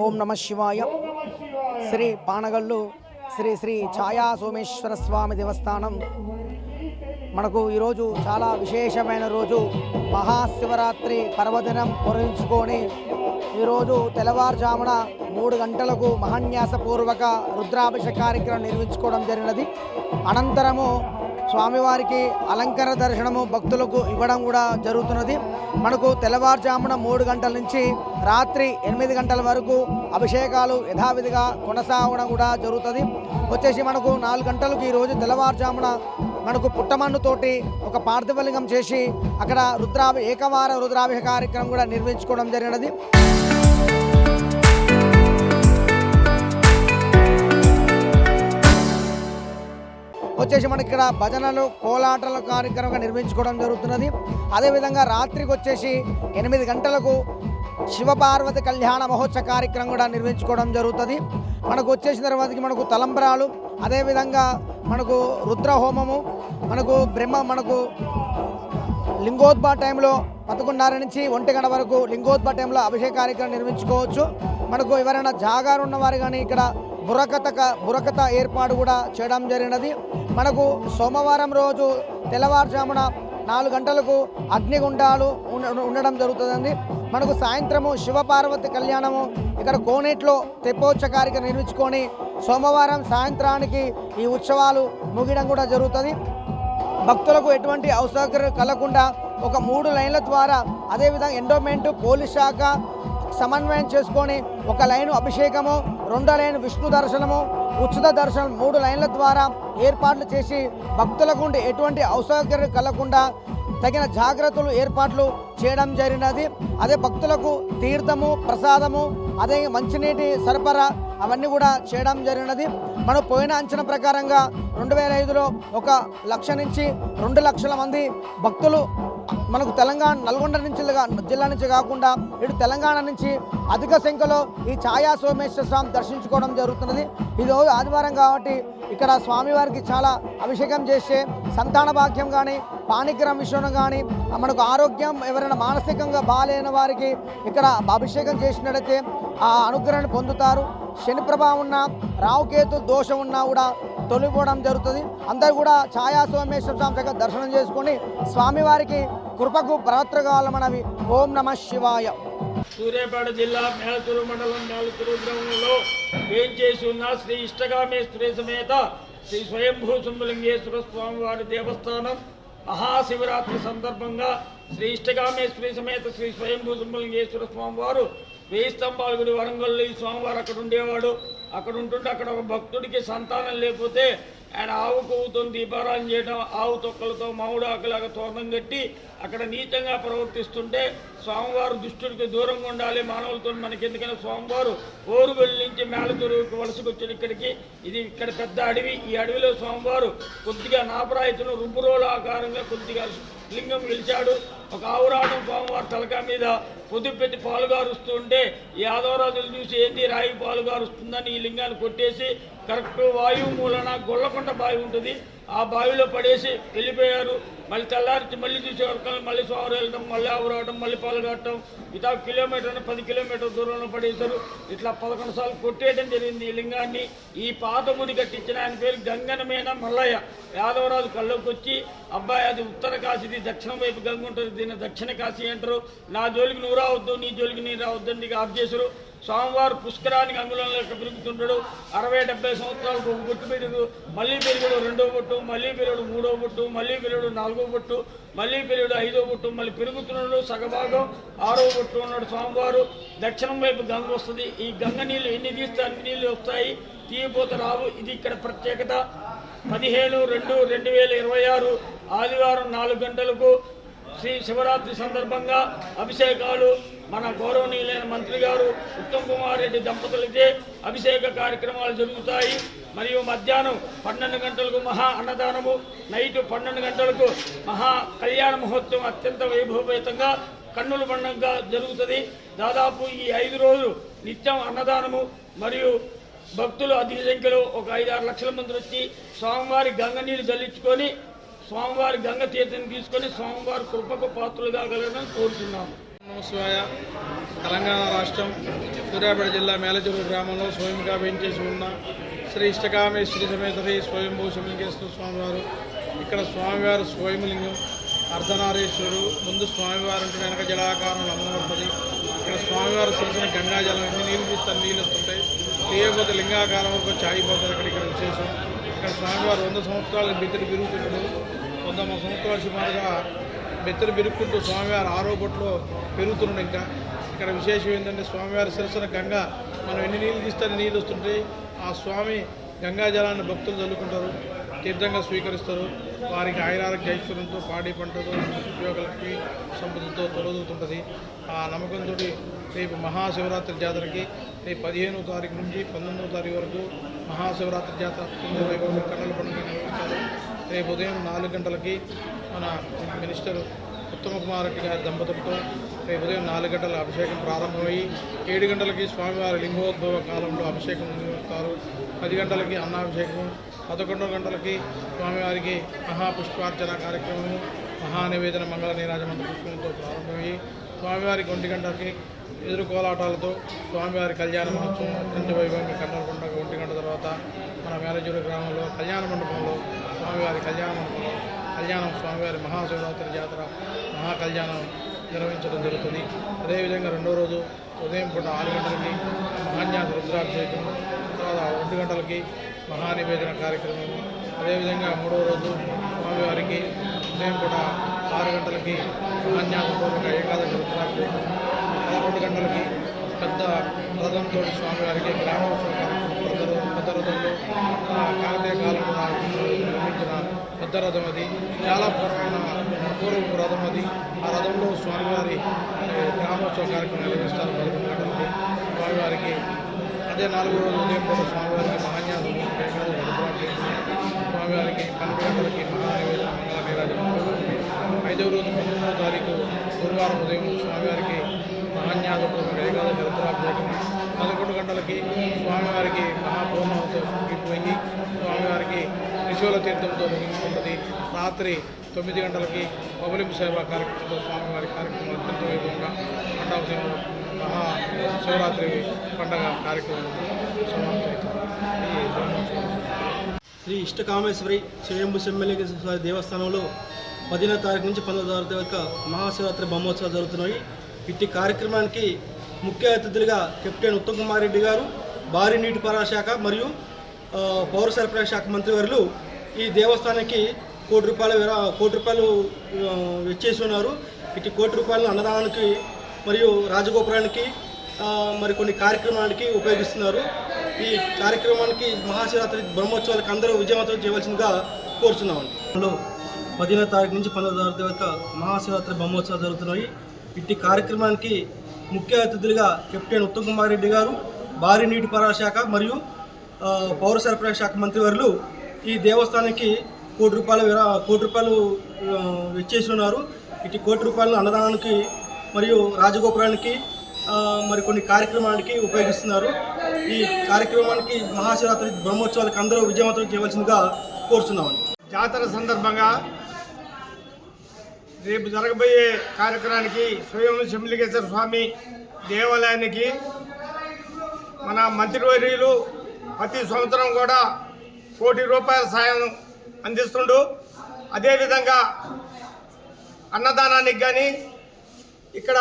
ఓం నమ శివాయ. శ్రీ పానగల్లు శ్రీ శ్రీ ఛాయా సోమేశ్వర స్వామి దేవస్థానం మనకు ఈరోజు చాలా విశేషమైన రోజు. మహాశివరాత్రి పర్వదినం పురస్కరించుకొని ఈరోజు తెల్లవారుజామున 3 గంటలకు మహాన్యాసపూర్వక రుద్రాభిషేక కార్యక్రమం నిర్వహించుకోవడం జరిగినది. అనంతరము స్వామివారికి అలంకార దర్శనము భక్తులకు ఇవ్వడం కూడా జరుగుతున్నది. మనకు తెల్లవారుజామున 3 గంటల నుంచి రాత్రి 8 గంటల వరకు అభిషేకాలు యథావిధిగా కొనసాగడం కూడా జరుగుతుంది. మనకు 4 గంటలకు ఈరోజు తెల్లవారుజామున మనకు పుట్టమన్నుతోటి ఒక పార్థివలింగం చేసి అక్కడ ఏకవార రుద్రాభిషేక కార్యక్రమం కూడా నిర్వహించుకోవడం జరిగినది. మనకి ఇక్కడ భజనలు కోలాటల కార్యక్రమంగా నిర్వహించుకోవడం జరుగుతున్నది. అదేవిధంగా రాత్రికి 8 గంటలకు శివపార్వతి కళ్యాణ మహోత్సవ కార్యక్రమం కూడా నిర్వహించుకోవడం జరుగుతుంది. మనకు వచ్చేసిన తర్వాతకి మనకు తలంబ్రాలు, అదేవిధంగా మనకు రుద్రహోమము, మనకు లింగోద్భవ టైంలో 11:30 నుంచి 1 గంట వరకు లింగోద్భవ టైంలో అభిషేక కార్యక్రమం నిర్వహించుకోవచ్చు. మనకు ఎవరైనా జాగారు ఉన్నవారు కానీ ఇక్కడ బుర్రకథ ఏర్పాటు కూడా చేయడం జరిగినది. మనకు సోమవారం రోజు తెల్లవారుజామున 4 గంటలకు అగ్నిగుండాలు ఉండడం జరుగుతుందండి. మనకు సాయంత్రము శివపార్వతి కళ్యాణము ఇక్కడ కోనేట్లో తెప్పోత్సవ కార్యక్రమం నిర్మించుకొని సోమవారం సాయంత్రానికి ఈ ఉత్సవాలు ముగియడం కూడా జరుగుతుంది. భక్తులకు ఎటువంటి అసౌకర్యం కలగకుండా ఒక 3 లైన్ల ద్వారా, అదేవిధంగా ఎండోమెంట్ పోలీస్ శాఖ సమన్వయం చేసుకొని 1 లైను అభిషేకము, 2వ లైను విష్ణు దర్శనము, ఉచిత దర్శనం 3 లైన్ల ద్వారా ఏర్పాట్లు చేసి భక్తులకు ఎటువంటి అసౌకర్యం కలగకుండా తగిన జాగ్రత్తలు ఏర్పాట్లు చేయడం జరిగినది. అదే భక్తులకు తీర్థము, ప్రసాదము, అదే మంచినీటి సరఫరా అవన్నీ కూడా చేయడం జరిగినది. మనం పోయిన అంచనా ప్రకారంగా 2005లో 1 లక్ష నుంచి 2 లక్షల మంది భక్తులు మనకు నల్గొండ నుంచి జిల్లా నుంచి కాకుండా ఇటు తెలంగాణ నుంచి అధిక సంఖ్యలో ఈ ఛాయా సోమేశ్వర స్వామి దర్శించుకోవడం జరుగుతున్నది. ఇది ఆదివారం కాబట్టి ఇక్కడ స్వామివారికి చాలా అభిషేకం చేసే సంతాన భాగ్యం కానీ, పాణిగ్రహం విషయంలో కానీ, మనకు ఆరోగ్యం ఎవరైనా మానసికంగా బాగాలేని వారికి ఇక్కడ అభిషేకం చేసినట్లయితే ఆ అనుగ్రహాన్ని పొందుతారు. శని ప్రభావం ఉన్నా, రావుకేతు దోషం ఉన్నా కూడా తొలగిపోవడం జరుగుతుంది. అందరూ కూడా ఛాయా సోమేశ్వర స్వామి దగ్గర దర్శనం చేసుకొని స్వామివారికి కృపకు ప్రవర్తకాలమనవి. ఓం నమ శివాయ. సూర్యాపేట జిల్లా మేలతూరు మండలం మేలతూరు గ్రామంలో ఏం చేసి ఉన్న శ్రీ ఇష్టకామేశ్వరి సమేత శ్రీ స్వయంభూ సుంబలింగేశ్వర స్వామివారి దేవస్థానం మహాశివరాత్రి సందర్భంగా శ్రీ ఇష్టకామేశ్వరి సమేత శ్రీ స్వయంభూ సుంబలింగేశ్వర స్వామివారు 1000 స్తంభాల గుడి వరంగల్లో ఈ స్వామివారు అక్కడ ఉండేవాడు. అక్కడ ఉంటుంటే అక్కడ ఒక భక్తుడికి సంతానం లేకపోతే ఆయన ఆవు కొవ్వుతో దీపారాధన చేయడం, ఆవు తొక్కలతో మామిడి ఆకులాగా తోరణం కట్టి అక్కడ నీచంగా ప్రవర్తిస్తుంటే స్వామివారు దుష్టుడికి దూరంగా ఉండాలి, మానవులతో మనకి ఎందుకని స్వామివారు ఓరుగల్లి నుంచి మేలతూరుకు వలసకొచ్చిన ఇక్కడికి. ఇక్కడ పెద్ద అడవి. ఈ అడవిలో స్వామివారు కొద్దిగా నాపరాయితను రుబ్బురోల ఆకారంగా కొద్దిగా లింగం గెలిచాడు. ఒక ఆవురాటం స్వామివారి తలకా మీద పొద్దుపెట్టి పాలుగారుస్తూ ఉంటే ఈ యాదవరాజులు చూసి ఏంది రాయి పాలుగారుస్తుందని ఈ లింగాన్ని కొట్టేసి కరెక్ట్ వాయువు మూలన గొల్లకొండ బావి ఉంటుంది, ఆ బావిలో పడేసి వెళ్ళిపోయారు. మళ్ళీ తెల్లారించి మళ్ళీ చూసేవరకు మళ్ళీ స్వామి వెళ్ళడం, మళ్ళీ ఆవురావడం, మళ్ళీ పాలు కట్టడం, ఇతా కిలోమీటర్ 10 కిలోమీటర్ల దూరంలో పడేశారు. ఇట్లా 11 సార్లు కొట్టేయడం జరిగింది ఈ లింగాన్ని. ఈ పాత ముడి కట్టించిన ఆయన పేరు గంగనమేన మల్లయ్య. యాదవరాజు కళ్ళకి వచ్చి, అబ్బాయి అది ఉత్తర కాశీది, దక్షిణం వైపు గంగ ఉంటుంది, దీన్ని దక్షిణ కాశీ అంటారు, నా జోలికి నువ్వు రావద్దు, నీ జోలికి నీ రావద్దని నీకు ఆఫ్ చేశారు. స్వామివారు పుష్కరానికి అంగుళంలో పెరుగుతుంటాడు. 60-70 సంవత్సరాలకు ఒక బొట్టు పెరుగు, మళ్ళీ పెరుగుడు 2వ బొట్టు, మళ్ళీ పెరుగుడు 3వ బొట్టు, మళ్ళీ పెరుగుడు 4వ బొట్టు, మళ్ళీ పెరుగుడు 5వ బొట్టు, మళ్ళీ పెరుగుతున్నాడు సగభాగం 6వ బొట్టు ఉన్నాడు స్వామివారు. దక్షిణం వైపు గంగ వస్తుంది. ఈ గంగ నీళ్ళు ఎన్ని తీస్తే అన్ని నీళ్ళు వస్తాయి, తీయపోతే రావు. ఇది ఇక్కడ ప్రత్యేకత. 15/2/2026 ఆదివారం 4 గంటలకు శ్రీ శివరాత్రి సందర్భంగా అభిషేకాలు మన గౌరవనీయులైన మంత్రి గారు ఉత్తమ్ కుమార్ రెడ్డి దంపతులకే అభిషేక కార్యక్రమాలు జరుగుతాయి. మరియు మధ్యాహ్నం 12 గంటలకు మహా అన్నదానము, నైట్ 12 గంటలకు మహా కళ్యాణ మహోత్సవం అత్యంత వైభవపేతంగా కన్నుల పండుగగా జరుగుతుంది. దాదాపు ఈ 5 రోజులు నిత్యం అన్నదానము మరియు భక్తులు అధిక సంఖ్యలో ఒక 5-6 లక్షల మంది వచ్చి స్వామివారి గంగ నీళ్ళు జల్లించుకొని స్వామివారి గంగ తీర్థం తీసుకొని స్వామివారి కృపకు పాత్రలు కాగలరని కోరుతున్నాము. నమస్వాయ. తెలంగాణ రాష్ట్రం సూర్యాపేట జిల్లా మేలచెరువు గ్రామంలో స్వయంగా వేయించేసి ఉన్న శ్రీ ఇష్టకామేశ్వరి సమేత శ్రీ స్వయంభూ శివలింగేశ్వర స్వామివారు. ఇక్కడ స్వామివారు స్వయంలింగం అర్ధనారీశ్వరుడు. ముందు స్వామివారు అంటే వెనక జలాకారంలో అమ్మబడుతుంది. ఇక్కడ స్వామివారు చేసిన గంగాజలం ఎన్ని నీళ్ళు తీస్తారు, నీళ్ళు వస్తుంటాయి. తీయకపోతే లింగాకారం వరకు చాయిపోతుంది. ఇక్కడ విశేషం. ఇక్కడ స్వామివారు 100 సంవత్సరాలు బెత్తడి పెరుగుతుంటాడు. 100 సంవత్సరాల సుమారుగా బెత్తడి పెరుగుకుంటూ స్వామివారు 6వ బొట్లో పెరుగుతున్నాడు. ఇంకా ఇక్కడ విశేషం ఏంటంటే స్వామివారి శిరస్సున గంగా మనం ఎన్ని నీళ్ళు తీస్తే నీళ్ళు వస్తుంటాయి. ఆ స్వామి గంగా జలాన్ని భక్తులు చల్లుకుంటారు, తీర్థంగా స్వీకరిస్తారు. వారికి ఆయురారోగ్య ఐశ్వర్యంతో, పాడి పంటతో, ఉపయోగలక్ష్మి సంపదతో తొలగుతుంటుంది. ఆ నమ్మకంతో రేపు మహాశివరాత్రి జాతరకి రేపు 15వ తారీఖు నుంచి 19వ తారీఖు వరకు మహాశివరాత్రి జాతర వైభవంగా కన్నుల పండుగ నిర్వహిస్తారు. రేపు ఉదయం 4 గంటలకి మన మినిస్టర్ ఉత్తమ కుమార్ రెడ్డి గారి దంపతులతో రేపు ఉదయం 4 గంటల అభిషేకం ప్రారంభమయ్యి 7 గంటలకి స్వామివారి లింగోద్భవ కాలంలో అభిషేకం నిర్వహిస్తారు. 10 గంటలకి అన్నాభిషేకం, 11 గంటలకి స్వామివారికి మహాపుష్పార్చన కార్యక్రమము, మహానివేదన మంగళ నీరాజమంత్ర పుష్పంతో ప్రారంభమయ్యి స్వామివారికి 1 గంటలకి ఎదురు కోలాటాలతో స్వామివారి కళ్యాణ మహోత్సవం అత్యంత వైభవంగా కన్నుల పండుగ 1 గంట తర్వాత మన మేలచెరువు గ్రామంలో కళ్యాణ మండపంలో స్వామివారి కళ్యాణం స్వామివారి మహాశివరాత్రి జాతర మహాకళ్యాణం నిర్వహించడం జరుగుతుంది. అదేవిధంగా 2వ రోజు ఉదయం పూట 6 గంటలకి మహాన్యాస రుద్రాభిషేకం, తర్వాత 1 గంటలకి మహానివేదన కార్యక్రమం. అదేవిధంగా 3వ రోజు స్వామివారికి ఉదయం పూట 6 గంటలకి మహాన్యాసపూర్వక ఏకాదశి రుద్రాభిషేకం, 11 గంటలకి పెద్ద రథంతో స్వామివారికి గ్రామోత్సవ కార్యక్రమం. పెద్ద రథంలో కాకతీయ కాలంలో నిర్మించిన పెద్ద రథం అది. చాలా పూర్వపు రథం అది. ఆ రథంలో స్వామివారి గ్రామోత్సవ కార్యక్రమం నిర్వహిస్తారు 11 గంటలకి స్వామివారికి. అదే 4వ రోజు ఉదయం పూట స్వామివారికి మహాన్యాసం స్వామివారికి 12 గంటలకి మహానివేదన మంగళ నీరాజనం. 5వ రోజు 19వ తారీఖు గురువారం ఉదయం స్వామివారికి మహాన్యాసపూర్వక ఏకాదశి రుద్రాభిషేకం. 11 గంటలకి స్వామివారికి మహాపూర్ణంతో ముగిపోయి స్వామివారికి త్రిశూల తీర్థంతో ముగించుకుంటుంది. రాత్రి 9 గంటలకి పబలింపు సేవా కార్యక్రమంతో స్వామివారి కార్యక్రమం అత్యంత వైభవంగా మండపంలో మహాశివరాత్రి పండగ కార్యక్రమం సమాప్తమవుతుంది. శ్రీ ఇష్టకామేశ్వరి స్వయంభూ శివలింగేశ్వర దేవస్థానంలో 15వ తారీఖు నుంచి 19వ తారీఖు వరకు మహాశివరాత్రి బ్రహ్మోత్సవాలు జరుగుతున్నాయి. ఇట్టి కార్యక్రమానికి ముఖ్య అతిథులుగా కెప్టెన్ ఉత్తమ్ కుమార్ రెడ్డి గారు, భారీ నీటిపారుదల శాఖ మరియు పౌర సరఫరా శాఖ మంత్రివర్యులు ఈ దేవస్థానానికి కోటి రూపాయలు వెచ్చేసి ఉన్నారు. ఇటు ₹1,00,00,000 అన్నదానానికి మరియు రాజగోపురానికి మరికొన్ని కార్యక్రమానికి ఉపయోగిస్తున్నారు. ఈ కార్యక్రమానికి మహాశివరాత్రి బ్రహ్మోత్సవాలకు అందరూ విజయవంతం చేయవలసిందిగా కోరుతున్నామండి. 15వ తారీఖు నుంచి 19వ తారీఖు వరకు మహాశివరాత్రి బ్రహ్మోత్సవాలు జరుగుతున్నాయి. ఇట్టి కార్యక్రమానికి ముఖ్య అతిథులుగా కెప్టెన్ ఉత్తమ్ కుమార్ రెడ్డి గారు, భారీ నీటిపారుదల శాఖ మరియు పౌర సరఫరా శాఖ మంత్రివర్యులు ఈ దేవస్థానానికి కోటి రూపాయలు వెచ్చేసి ఉన్నారు. ఇటు ₹1,00,00,000 అన్నదానానికి మరియు రాజగోపురానికి మరికొన్ని కార్యక్రమానికి ఉపయోగిస్తున్నారు. ఈ కార్యక్రమానికి మహాశివరాత్రి బ్రహ్మోత్సవాలకు అందరూ విజయవంతం చేయవలసిందిగా కోరుతున్నామండి. జాతర సందర్భంగా రేపు జరగబోయే కార్యక్రమానికి స్వయం శివలింగేశ్వర స్వామి దేవాలయానికి మన మంత్రివర్యులు ప్రతి సంవత్సరం కూడా ₹1,00,00,000 సాయం అందిస్తుండు. అదేవిధంగా అన్నదానానికి కానీ ఇక్కడ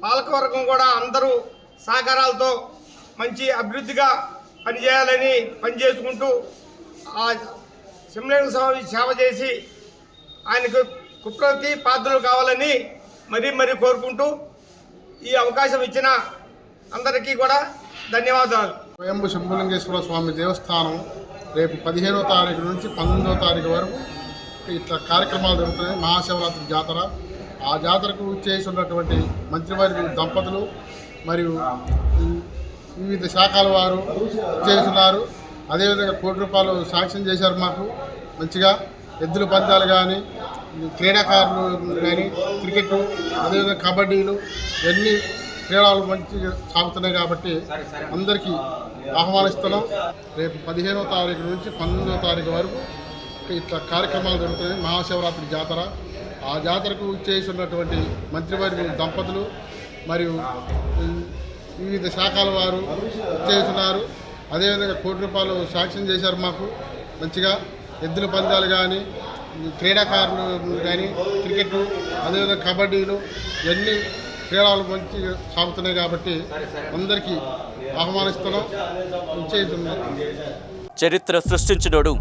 పాలకవర్గం కూడా అందరూ సహకారాలతో మంచి అభివృద్ధిగా పనిచేసుకుంటూ ఆ శివలింగ స్వామి సేవ చేసి ఆయనకు కుప్రతి పాత్రలు కావాలని మరీ కోరుకుంటూ ఈ అవకాశం ఇచ్చిన అందరికీ కూడా ధన్యవాదాలు. స్వయంభూ శంభులింగేశ్వర స్వామి దేవస్థానం రేపు 15వ తారీఖు నుంచి 19వ తారీఖు వరకు ఇట్లా కార్యక్రమాలు జరుగుతున్నాయి. మహాశివరాత్రి జాతర. ఆ జాతరకు చేసి ఉన్నటువంటి మంత్రివర్యులు దంపతులు మరియు వివిధ శాఖల వారు చేస్తున్నారు. అదేవిధంగా ₹1,00,00,000 శాంక్షన్ చేశారు మాకు. మంచిగా ఎద్దుల పందాలు కానీ, క్రీడాకారులు కానీ, క్రికెట్, అదేవిధంగా కబడ్డీలు, ఇవన్నీ క్రీడలు మంచిగా సాగుతున్నాయి కాబట్టి అందరికీ ఆహ్వానిస్తున్నాం. రేపు 15వ తారీఖు నుంచి 19వ తారీఖు వరకు ఇట్లా కార్యక్రమాలు జరుగుతున్నాయి. మహాశివరాత్రి జాతర. ఆ జాతరకు చేస్తున్నటువంటి మంత్రివర్గ దంపతులు మరియు వివిధ శాఖల వారు చేస్తున్నారు. అదేవిధంగా ₹1 శాంక్షన్ చేశారు మాకు. మంచిగా ఎద్దుల పందాలు కానీ, క్రీడాకారులు కానీ, క్రికెట్, అదేవిధంగా కబడ్డీలు, ఇవన్నీ క్రీడలు మంచిగా సాగుతున్నాయి కాబట్టి అందరికీ ఆహ్వానిస్తున్నాం. చేస్తున్నాం. చరిత్ర సృష్టించినోడు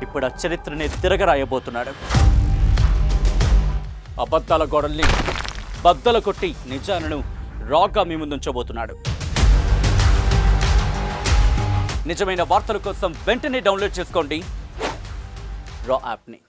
ఇప్పుడు ఆ చరిత్రని తిరగరాయబోతున్నాడు. అబద్ధాల గోడల్ని బద్దలు కొట్టి నిజాలను రాగా మీ ముందుంచబోతున్నాడు. నిజమైన వార్తల కోసం వెంటనే డౌన్లోడ్ చేసుకోండి రా యాప్ని.